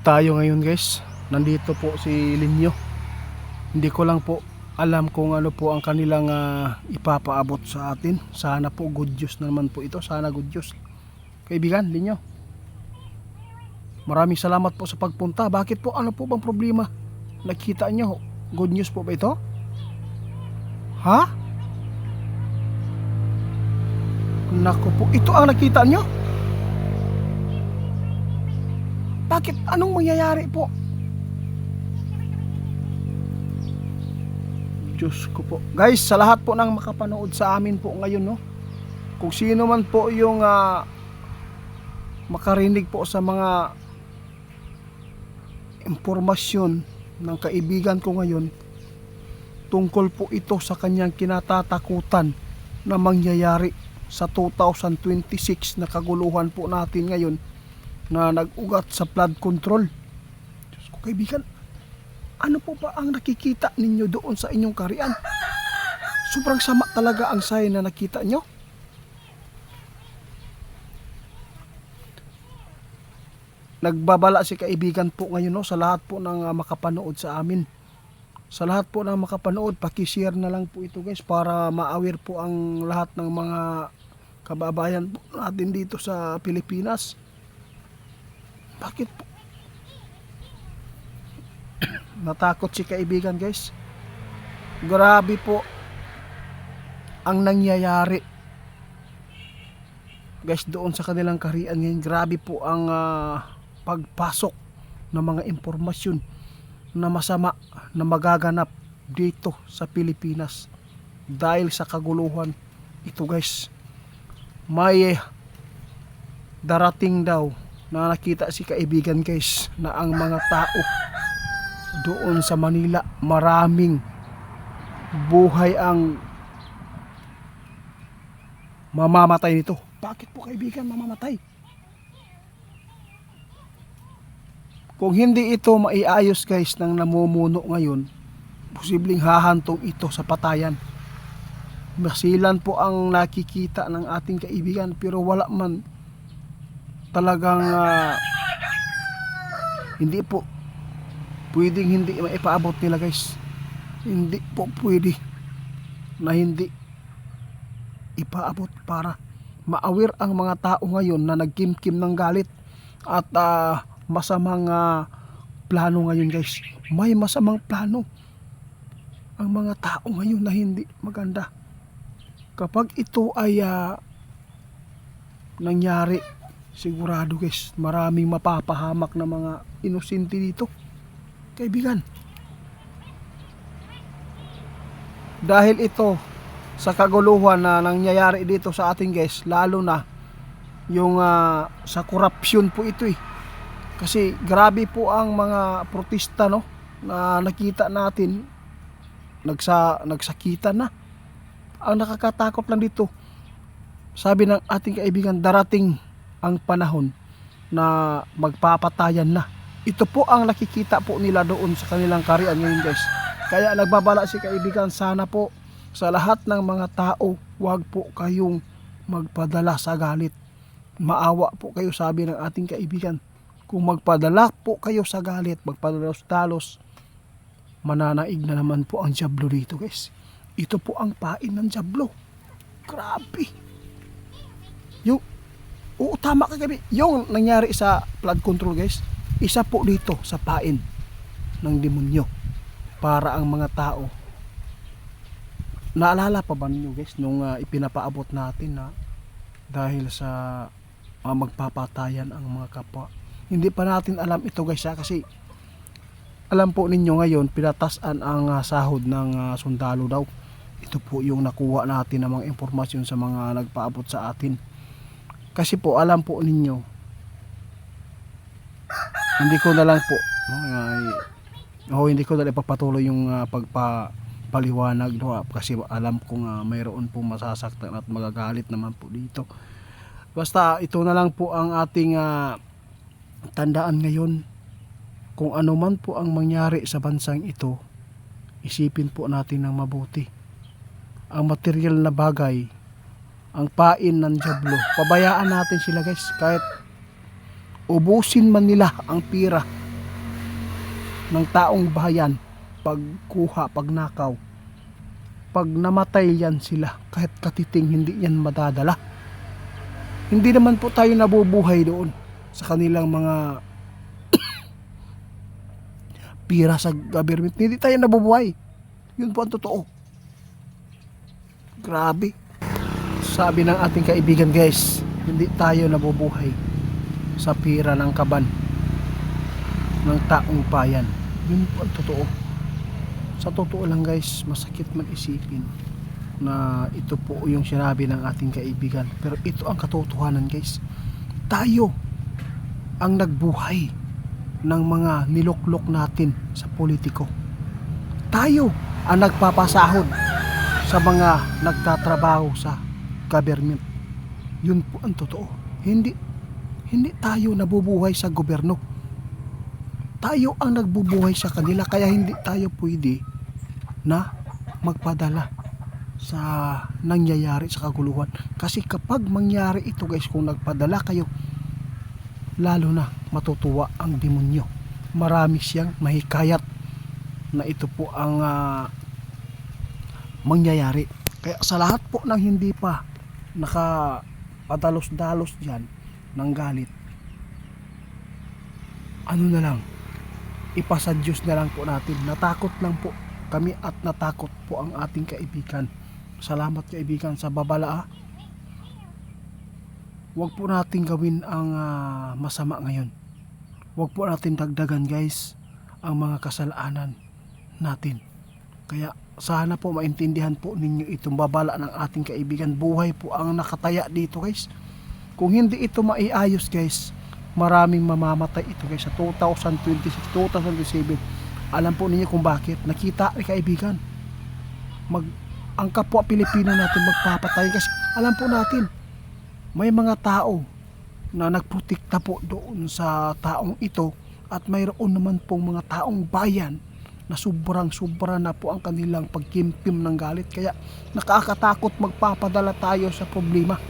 tayo ngayon guys. Nandito po si Linyo. Hindi ko lang po alam kung ano po ang kanilang ipapaabot sa atin. Sana po good news naman po ito. Sana good news. Kaibigan, Linyo, maraming salamat po sa pagpunta. Bakit po? Ano po bang problema? Nakita nyo? Good news po ba ito? Ha? Naku po, ito ang nakita nyo? Bakit? Anong mangyayari po? Diyos ko po. Guys, sa lahat po ng makapanood sa amin po ngayon, no? Kung sino man po yung makarinig po sa mga impormasyon ng kaibigan ko ngayon, tungkol po ito sa kanyang kinatatakutan na mangyayari sa 2026 na kaguluhan po natin ngayon na nag-ugat sa flood control. Diyos ko, kaibigan, ano po ba ang nakikita ninyo doon sa inyong karian? Sobrang sama talaga ang sign na nakita nyo. Nagbabala si kaibigan po ngayon, no, sa lahat po ng makapanood sa amin. Sa lahat po ng makapanood, paki-share na lang po ito guys para ma-aware po ang lahat ng mga kababayan po natin dito sa Pilipinas. Bakit po? Natakot si kaibigan guys. Grabe po ang nangyayari guys doon sa kanilang karian ngayon. Grabe po ang pagpasok ng mga impormasyon na masama na magaganap dito sa Pilipinas dahil sa kaguluhan ito guys. May darating daw na nakita si kaibigan guys na ang mga tao doon sa Manila, maraming buhay ang mamamatay nito. Bakit po kaibigan mamamatay? Kung hindi ito maiayos guys ng namumuno ngayon, posibleng hahantong ito sa patayan. Masilan po ang nakikita ng ating kaibigan pero wala man talagang hindi po pwedeng hindi maipaabot nila guys. Hindi po pwede na hindi ipaabot para ma-aware ang mga tao ngayon na nagkimkim ng galit at masamang plano ngayon guys. May masamang plano ang mga tao ngayon na hindi maganda. Kapag ito ay nangyari, sigurado guys, maraming mapapahamak na mga inosente dito. Kaibigan, dahil ito sa kaguluhan na nangyayari dito sa ating guys, lalo na yung sa korupsyon po ito eh. Kasi grabe po ang mga protesta, no, na nakita natin nagsakitan na. Ang nakakatakot lang dito, sabi ng ating kaibigan, darating ang panahon na magpapatayan na. Ito po ang nakikita po nila doon sa kanilang karian ngayon guys. Kaya nagbabala si kaibigan, sana po sa lahat ng mga tao, huwag po kayong magpadala sa galit. Maawa po kayo, sabi ng ating kaibigan. Kung magpadala po kayo sa galit, magpadalos-dalos, mananaig na naman po ang dyablo dito guys. Ito po ang pain ng dyablo. Grabe. Oo, tama ka gabi. Yung nangyari sa flood control guys, isa po dito sa pain ng demonyo para ang mga tao. Naalala pa ba ninyo guys nung ipinapaabot natin na dahil sa magpapatayan ang mga kapwa? Hindi pa natin alam ito guys kasi alam po ninyo ngayon pinatasan ang sahod ng sundalo daw. Ito po yung nakuha natin ng mga impormasyon sa mga nagpaabot sa atin. Kasi po alam po ninyo, hindi ko na lang po hindi ko na ipagpatuloy yung pagpapaliwanag, no, kasi alam ko nga mayroon po masasaktan at magagalit naman po dito. Basta ito na lang po ang ating tandaan ngayon. Kung ano man po ang mangyari sa bansang ito, isipin po natin ng mabuti. Ang material na bagay, ang pain ng dyablo, pabayaan natin sila guys. Kahit ubusin man nila ang pira ng taong bayan, pagkuha, pagnakaw, pag namatay yan sila, kahit katiting hindi yan madadala. Hindi naman po tayo nabubuhay doon sa kanilang mga pira sa government. Hindi tayo nabubuhay. Yun po ang totoo. Grabe. Sabi ng ating kaibigan guys, hindi tayo nabubuhay sa pira ng kaban ng taong bayan. Yun po ang totoo. Sa totoo lang guys, masakit mag-isipin na ito po yung sinabi ng ating kaibigan. Pero ito ang katotohanan guys. Tayo ang nagbuhay ng mga niluklok natin sa politiko. Tayo ang nagpapasahod sa mga nagtatrabaho sa government. Yun po ang totoo. Hindi tayo nabubuhay sa gobyerno. Tayo ang nagbubuhay sa kanila, kaya hindi tayo pwede na magpadala sa nangyayari sa kaguluhan. Kasi kapag mangyari ito guys, kung nagpadala kayo, lalo na matutuwa ang demonyo. Marami siyang mahikayat na ito po ang mangyayari. Kaya sa lahat po ng hindi pa nakapadalos-dalos dyan ng galit, ano na lang, ipasa Diyos na lang po natin. Natakot lang po kami at natakot po ang ating kaibigan. Salamat kaibigan sa babala. Huwag po natin gawin ang masama ngayon. Huwag po natin dagdagan guys ang mga kasalanan natin. Kaya sana po maintindihan po ninyo itong babala ng ating kaibigan. Buhay po ang nakataya dito guys. Kung hindi ito maiayos guys, maraming mamamatay ito guys sa 2026, 2027. Alam po ninyo kung bakit. Nakita ni kaibigan, ang kapwa Pilipino natin magpapatay kasi alam po natin may mga tao na nagprotekta po doon sa taong ito, at mayroon naman pong mga taong bayan na sobrang-sobra na po ang kanilang pagkimkim ng galit. Kaya nakakatakot magpapadala tayo sa problema.